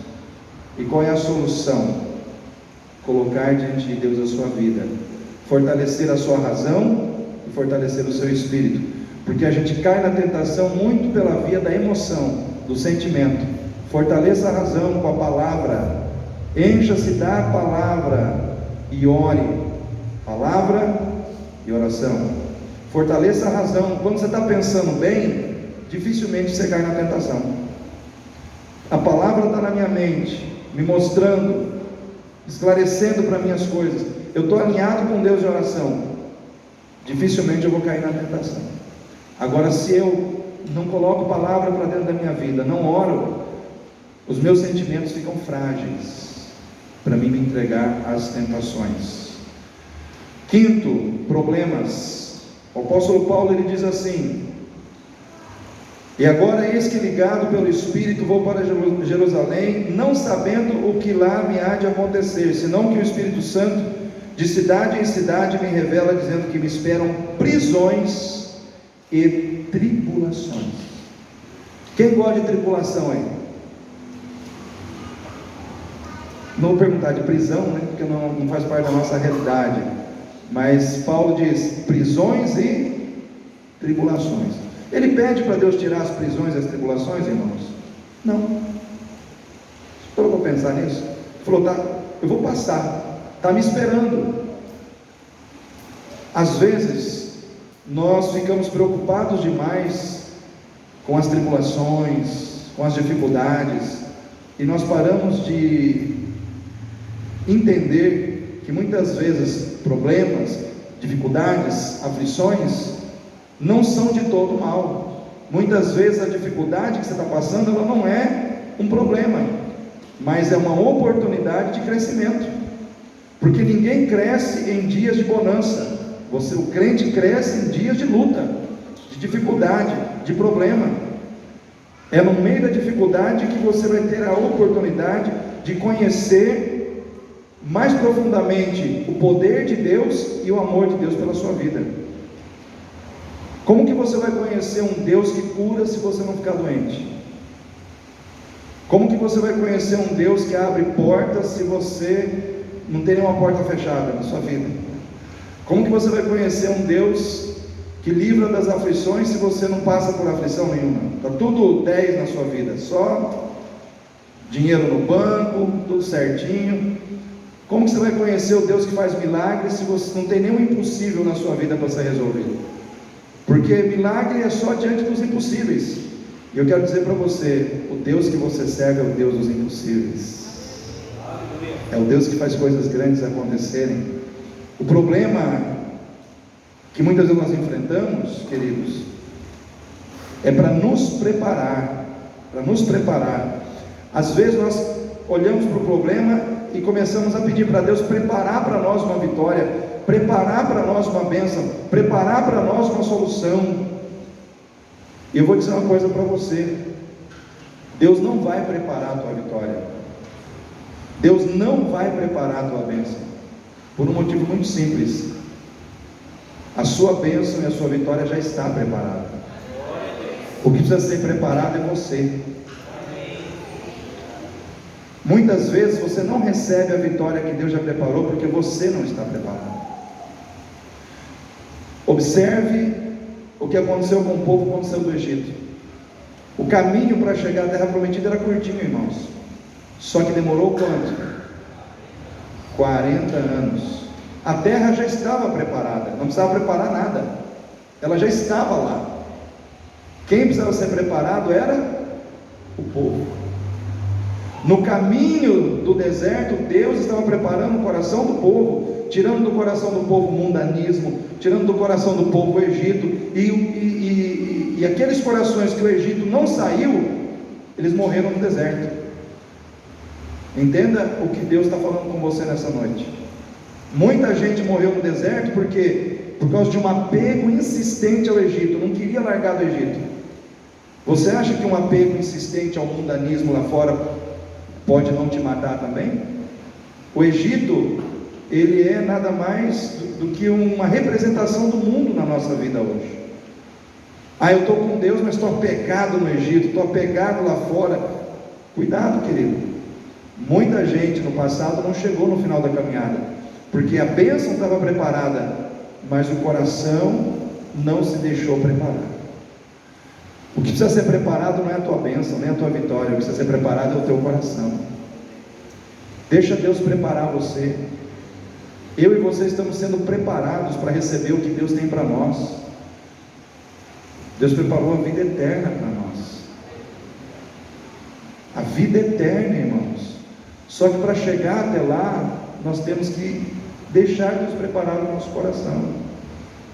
E qual é a solução? Colocar diante de Deus a sua vida, fortalecer a sua razão e fortalecer o seu espírito, porque a gente cai na tentação muito pela via da emoção, do sentimento. Fortaleça a razão com a palavra, encha-se da palavra e ore. Palavra e oração. Fortaleça a razão. Quando você está pensando bem, dificilmente você cai na tentação. A palavra está na minha mente, me mostrando, esclarecendo para mim as coisas. Eu estou alinhado com Deus de oração, dificilmente eu vou cair na tentação. Agora, se eu não coloco palavra para dentro da minha vida, não oro, os meus sentimentos ficam frágeis para mim me entregar às tentações. Quinto, problemas. O apóstolo Paulo, ele diz assim: e agora eis que, ligado pelo Espírito, vou para Jerusalém, não sabendo o que lá me há de acontecer, senão que o Espírito Santo de cidade em cidade me revela, dizendo que me esperam prisões e tribulações. Quem gosta de tribulação aí? Não vou perguntar de prisão, né? Porque não faz parte da nossa realidade. Mas Paulo diz: prisões e tribulações. Ele pede para Deus tirar as prisões e as tribulações, irmãos? Não. Parou para pensar nisso? Ele falou: tá, eu vou passar, está me esperando. Às vezes nós ficamos preocupados demais com as tribulações, com as dificuldades, e nós paramos de entender que muitas vezes problemas, dificuldades, aflições não são de todo mal. Muitas vezes a dificuldade que você está passando, ela não é um problema, mas é uma oportunidade de crescimento, porque ninguém cresce em dias de bonança. O crente cresce em dias de luta, de dificuldade, de problema. É no meio da dificuldade que você vai ter a oportunidade de conhecer mais profundamente o poder de Deus e o amor de Deus pela sua vida. Como que você vai conhecer um Deus que cura se você não ficar doente? Como que você vai conhecer um Deus que abre portas se você não tem nenhuma porta fechada na sua vida? Como que você vai conhecer um Deus que livra das aflições se você não passa por aflição nenhuma? Está tudo 10 na sua vida, só dinheiro no banco, tudo certinho. Como que você vai conhecer o Deus que faz milagres se você não tem nenhum impossível na sua vida para ser resolvido? Porque milagre é só diante dos impossíveis. E eu quero dizer para você: o Deus que você serve é o Deus dos impossíveis. É o Deus que faz coisas grandes acontecerem. O problema que muitas vezes nós enfrentamos, queridos, é para nos preparar. Às vezes nós olhamos para o problema e começamos a pedir para Deus preparar para nós uma vitória, preparar para nós uma bênção, preparar para nós uma solução. E eu vou dizer uma coisa para você: Deus não vai preparar a tua vitória, Deus não vai preparar a tua bênção, por um motivo muito simples: a sua bênção e a sua vitória já está preparada. O que precisa ser preparado é você. Muitas vezes você não recebe a vitória que Deus já preparou porque você não está preparado. Observe o que aconteceu com o povo quando saiu do Egito. O caminho para chegar à terra prometida era curtinho, irmãos. Só que demorou quanto? 40 anos. A terra já estava preparada, não precisava preparar nada. Ela já estava lá. Quem precisava ser preparado era o povo. No caminho do deserto, Deus estava preparando o coração do povo, tirando do coração do povo o mundanismo, tirando do coração do povo o Egito, e aqueles corações que o Egito não saiu, eles morreram no deserto. Entenda o que Deus está falando com você nessa noite. Muita gente morreu no deserto por causa de um apego insistente ao Egito, não queria largar do Egito. Você acha que um apego insistente ao mundanismo lá fora pode não te matar também? O Egito, ele é nada mais do que uma representação do mundo na nossa vida hoje. Eu estou com Deus, mas estou apegado no Egito, estou apegado lá fora. Cuidado, querido. Muita gente no passado não chegou no final da caminhada, porque a bênção estava preparada, mas o coração não se deixou preparar. O que precisa ser preparado não é a tua bênção, nem a tua vitória. O que precisa ser preparado é o teu coração. Deixa Deus preparar você. Eu e você estamos sendo preparados para receber o que Deus tem para nós. Deus preparou a vida eterna para nós. A vida eterna, irmãos. Só que para chegar até lá, nós temos que deixar Deus preparar o nosso coração.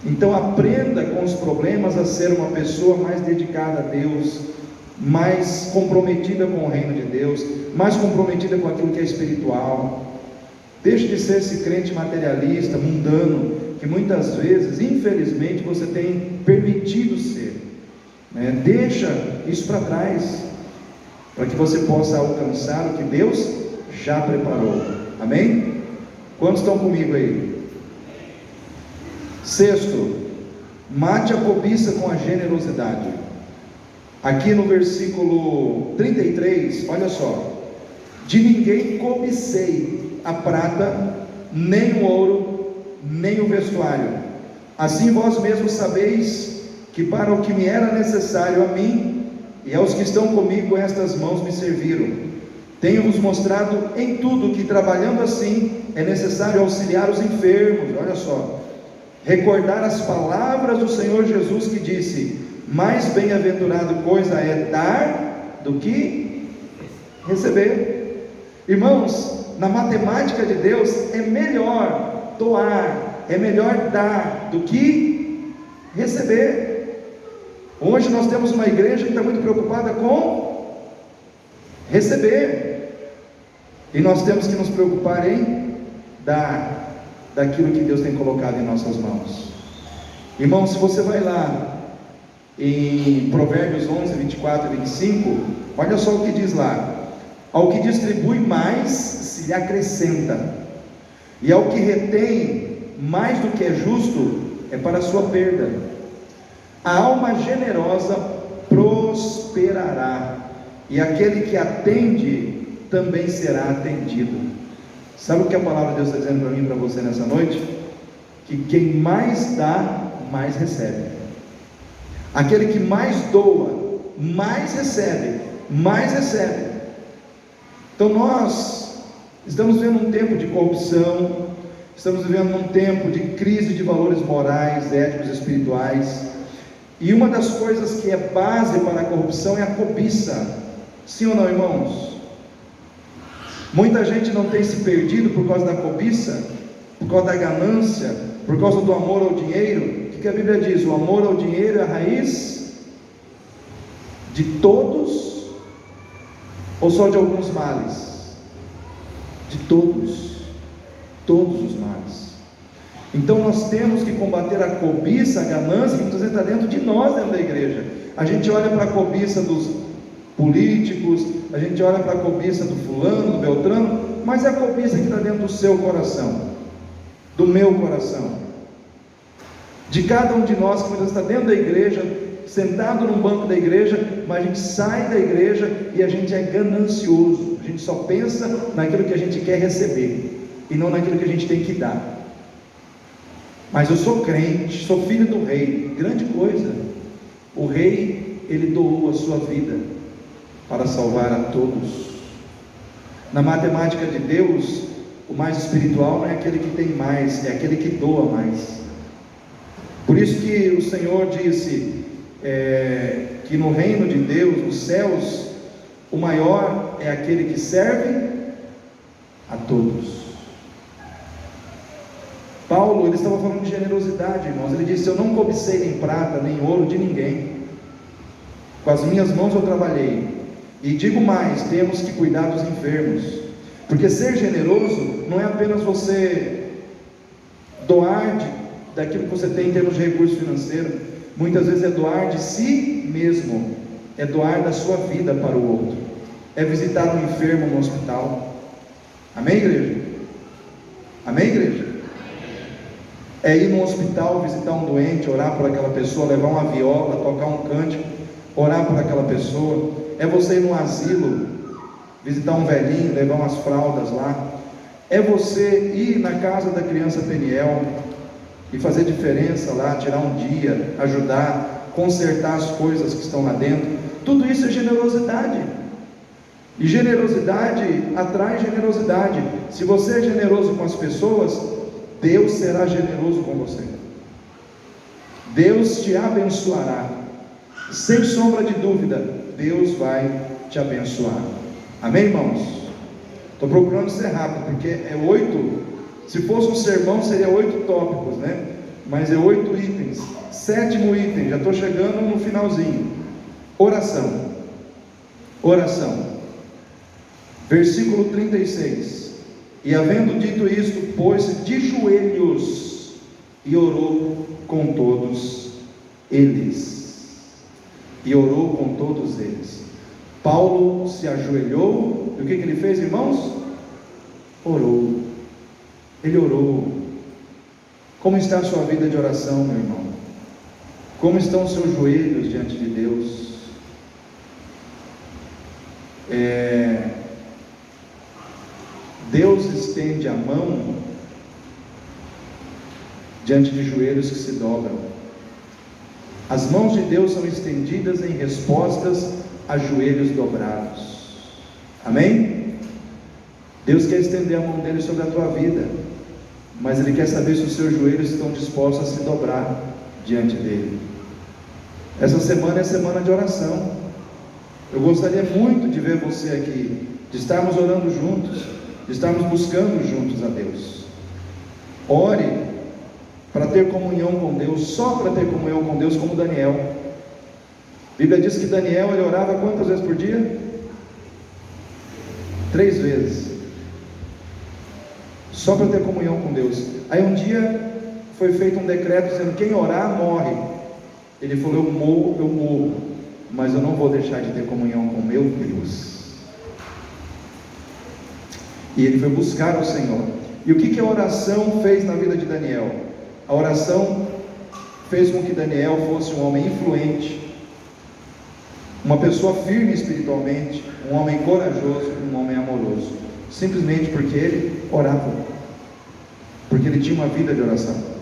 Então aprenda com os problemas a ser uma pessoa mais dedicada a Deus, mais comprometida com o reino de Deus, mais comprometida com aquilo que é espiritual. Deixe de ser esse crente materialista, mundano, que muitas vezes, infelizmente, você tem permitido ser, né? Deixa isso para trás, para que você possa alcançar o que Deus já preparou. Amém? Quantos estão comigo aí? Sexto, mate a cobiça com a generosidade. Aqui no versículo 33, olha só: de ninguém cobicei a prata, nem o ouro, nem o vestuário. Assim vós mesmos sabeis que para o que me era necessário a mim e aos que estão comigo, estas mãos me serviram. Tenho-vos mostrado em tudo que, trabalhando assim, é necessário auxiliar os enfermos. Olha só, recordar as palavras do Senhor Jesus, que disse: mais bem-aventurado coisa é dar do que receber. Irmãos, na matemática de Deus é melhor doar, é melhor dar do que receber. Hoje nós temos uma igreja que está muito preocupada com receber, e nós temos que nos preocupar em dar daquilo que Deus tem colocado em nossas mãos. Irmão, se você vai lá em Provérbios 11, 24 e 25, olha só o que diz lá: ao que distribui mais se lhe acrescenta, e ao que retém mais do que é justo é para a sua perda. A alma generosa prosperará, e aquele que atende também será atendido. Sabe o que a palavra de Deus está dizendo para mim e para você nessa noite? Que quem mais dá, mais recebe. Aquele que mais doa, mais recebe, mais recebe. Então nós estamos vivendo um tempo de corrupção, estamos vivendo um tempo de crise de valores morais, éticos e espirituais, e uma das coisas que é base para a corrupção é a cobiça. Sim ou não, irmãos? Muita gente não tem se perdido por causa da cobiça, por causa da ganância, por causa do amor ao dinheiro. O que a Bíblia diz? O amor ao dinheiro é a raiz de todos, ou só de alguns males? De todos, todos os males. Então nós temos que combater a cobiça, a ganância, que muitas vezes está dentro de nós, dentro da igreja. A gente olha para a cobiça dos políticos, a gente olha para a cobiça do fulano, do beltrano, mas é a cobiça que está dentro do seu coração, do meu coração, de cada um de nós, que muitas vezes está dentro da igreja, sentado num banco da igreja, mas a gente sai da igreja e a gente é ganancioso, a gente só pensa naquilo que a gente quer receber, e não naquilo que a gente tem que dar. Mas eu sou crente, sou filho do rei, grande coisa. O rei, ele doou a sua vida para salvar a todos. Na matemática de Deus, o mais espiritual não é aquele que tem mais, é aquele que doa mais. Por isso que o Senhor disse que no reino de Deus, nos céus, o maior é aquele que serve a todos. Paulo, ele estava falando de generosidade, irmãos. Ele disse: eu não cobicei nem prata, nem ouro de ninguém, com as minhas mãos eu trabalhei. E digo mais, temos que cuidar dos enfermos, porque ser generoso não é apenas você doar daquilo que você tem em termos de recurso financeiro. Muitas vezes é doar de si mesmo, é doar da sua vida para o outro, é visitar um enfermo no hospital. Amém, igreja? Amém, igreja? É ir no hospital, visitar um doente, orar por aquela pessoa, levar uma viola, tocar um cântico, orar por aquela pessoa. É você ir num asilo, visitar um velhinho, levar umas fraldas lá. É você ir na casa da criança Peniel e fazer diferença lá, tirar um dia, ajudar, consertar as coisas que estão lá dentro. Tudo isso é generosidade. E generosidade atrai generosidade. Se você é generoso com as pessoas, Deus será generoso com você. Deus te abençoará. Sem sombra de dúvida, Deus vai te abençoar. Amém, irmãos? Estou procurando ser rápido, porque é 8. Se fosse um sermão, seria 8 tópicos, né? Mas é 8 itens. 7º item, já estou chegando no finalzinho. Oração. Oração. Versículo 36. E havendo dito isto, pôs-se de joelhos e orou com todos eles. E orou com todos eles. Paulo se ajoelhou, e o que ele fez, irmãos? Orou. Ele orou. Como está a sua vida de oração, meu irmão? Como estão os seus joelhos diante de Deus? Deus estende a mão diante de joelhos que se dobram. As mãos de Deus são estendidas em respostas a joelhos dobrados. Amém? Deus quer estender a mão dele sobre a tua vida, mas Ele quer saber se os seus joelhos estão dispostos a se dobrar diante dele. Essa semana é semana de oração. Eu gostaria muito de ver você aqui, de estarmos orando juntos, de estarmos buscando juntos a Deus. Ore para ter comunhão com Deus, só para ter comunhão com Deus, como Daniel. A Bíblia diz que Daniel, ele orava quantas vezes por dia? 3 vezes, só para ter comunhão com Deus. Aí um dia foi feito um decreto dizendo: quem orar morre. Ele falou: eu morro, mas eu não vou deixar de ter comunhão com meu Deus. E ele foi buscar o Senhor. E o que a oração fez na vida de Daniel? A oração fez com que Daniel fosse um homem influente, uma pessoa firme espiritualmente, um homem corajoso, um homem amoroso, simplesmente porque ele orava, porque ele tinha uma vida de oração.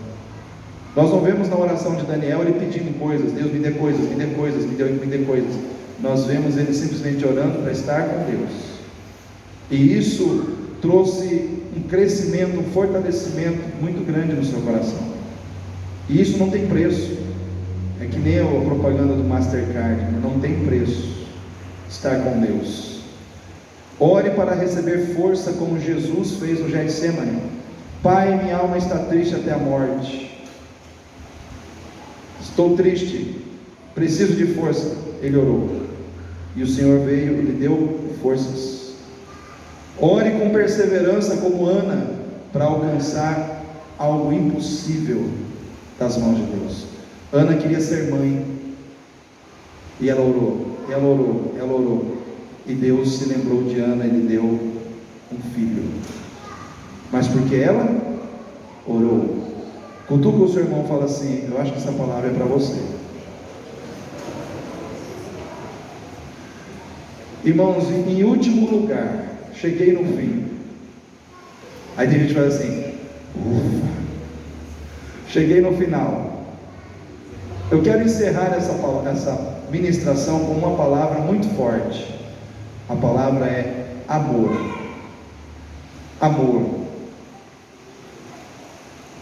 Nós não vemos na oração de Daniel ele pedindo coisas: Deus me dê coisas, me dê coisas, me dê coisas. Nós vemos ele simplesmente orando para estar com Deus, e isso trouxe um crescimento, um fortalecimento muito grande no seu coração, e isso não tem preço. É que nem a propaganda do Mastercard, não tem preço estar com Deus. Ore para receber força, como Jesus fez no Getsemane. Pai, minha alma está triste até a morte, estou triste, preciso de força. Ele orou, e o Senhor veio e lhe deu forças. Ore com perseverança, como Ana, para alcançar algo impossível das mãos de Deus. Ana queria ser mãe, e ela orou, e Deus se lembrou de Ana e lhe deu um filho. Mas porque ela orou. Cutuca o seu irmão e fala assim: eu acho que essa palavra é para você. Irmãos, em último lugar, cheguei no fim. Aí tem gente que fala assim: ufa, cheguei no final. Eu quero encerrar essa ministração com uma palavra muito forte. A palavra é amor. Amor.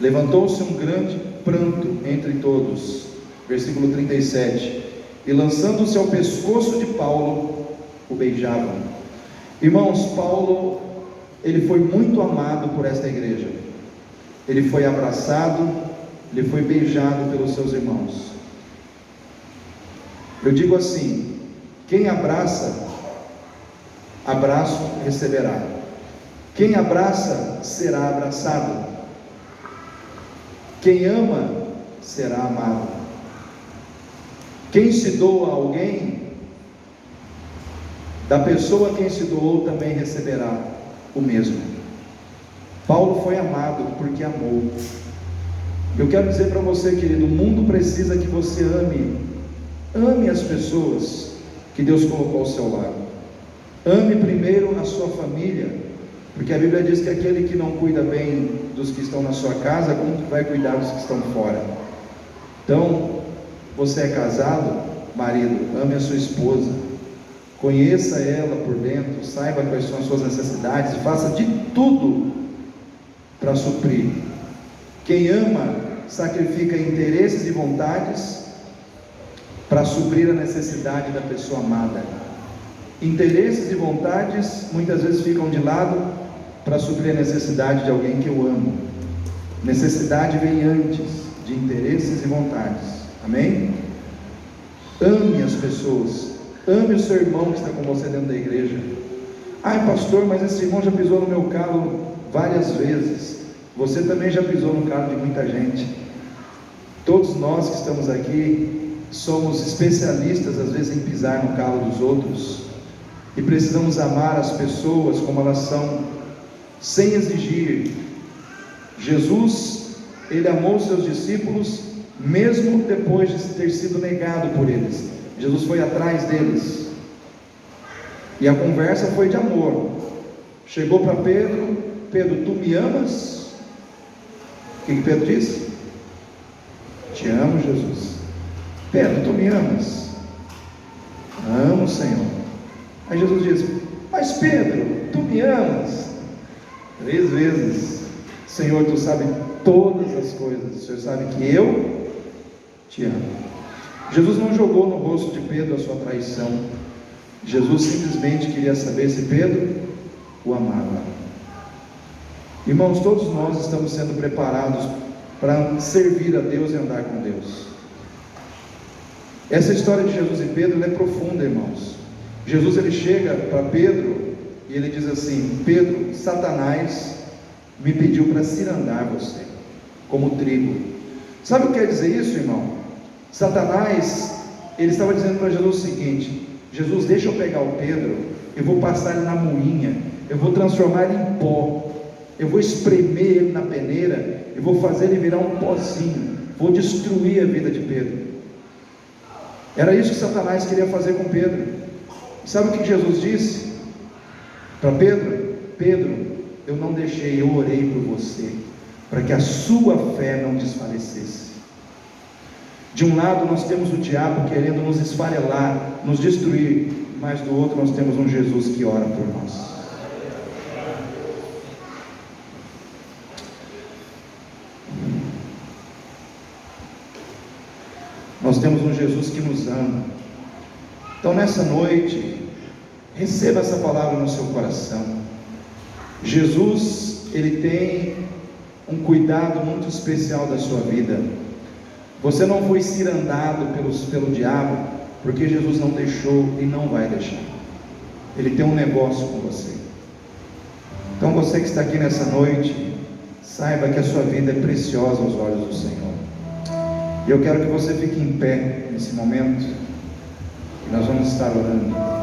Levantou-se um grande pranto entre todos, versículo 37, e lançando-se ao pescoço de Paulo, o beijavam. Irmãos, Paulo, ele foi muito amado por esta igreja. Ele foi abraçado, ele foi beijado pelos seus irmãos. Eu digo assim: quem abraça, abraço receberá. Quem abraça, será abraçado. Quem ama, será amado. Quem se doa a alguém, da pessoa a quem se doou também receberá o mesmo. Paulo foi amado porque amou. Eu quero dizer para você, querido, o mundo precisa que você ame as pessoas que Deus colocou ao seu lado. Ame primeiro a sua família, porque a Bíblia diz que aquele que não cuida bem dos que estão na sua casa, como que vai cuidar dos que estão fora? Então, você é casado, marido, ame a sua esposa, conheça ela por dentro, saiba quais são as suas necessidades e faça de tudo para suprir. Quem ama, sacrifica interesses e vontades para suprir a necessidade da pessoa amada. Interesses e vontades muitas vezes ficam de lado para suprir a necessidade de alguém que eu amo. Necessidade vem antes de interesses e vontades. Amém? Ame as pessoas. Ame o seu irmão que está com você dentro da igreja. Ai, pastor, mas esse irmão já pisou no meu calo várias vezes. Você também já pisou no calo de muita gente. Todos nós que estamos aqui somos especialistas às vezes em pisar no calo dos outros, e precisamos amar as pessoas como elas são, sem exigir. Jesus, ele amou seus discípulos mesmo depois de ter sido negado por eles. Jesus foi atrás deles. E a conversa foi de amor. Chegou para Pedro: Pedro, tu me amas? O que Pedro disse? Te amo, Jesus. Pedro, tu me amas? Amo, Senhor. Aí Jesus diz: mas Pedro, tu me amas? 3 vezes: Senhor, tu sabes todas as coisas, o Senhor sabe que eu te amo. Jesus não jogou no rosto de Pedro a sua traição. Jesus simplesmente queria saber se Pedro o amava. Irmãos, todos nós estamos sendo preparados para servir a Deus e andar com Deus. Essa história de Jesus e Pedro é profunda, irmãos. Jesus ele chega para Pedro e ele diz assim: Pedro, Satanás me pediu para cirandar você como trigo. Sabe o que quer dizer isso, irmão? Satanás, ele estava dizendo para Jesus o seguinte: Jesus, deixa eu pegar o Pedro, eu vou passar ele na moinha, eu vou transformar ele em pó, eu vou espremer ele na peneira, eu vou fazer ele virar um pozinho, vou destruir a vida de Pedro. Era isso que Satanás queria fazer com Pedro. E sabe o que Jesus disse para Pedro? Pedro, eu não deixei, eu orei por você, para que a sua fé não desfalecesse. De um lado nós temos o diabo querendo nos esfarelar, nos destruir, mas do outro nós temos um Jesus que ora por nós. Nós temos um Jesus que nos ama. Então nessa noite, receba essa palavra no seu coração. Jesus, ele tem um cuidado muito especial da sua vida. Você não foi cirandado pelo diabo, porque Jesus não deixou e não vai deixar. Ele tem um negócio com você. Então você que está aqui nessa noite, saiba que a sua vida é preciosa aos olhos do Senhor. E eu quero que você fique em pé nesse momento, e nós vamos estar orando.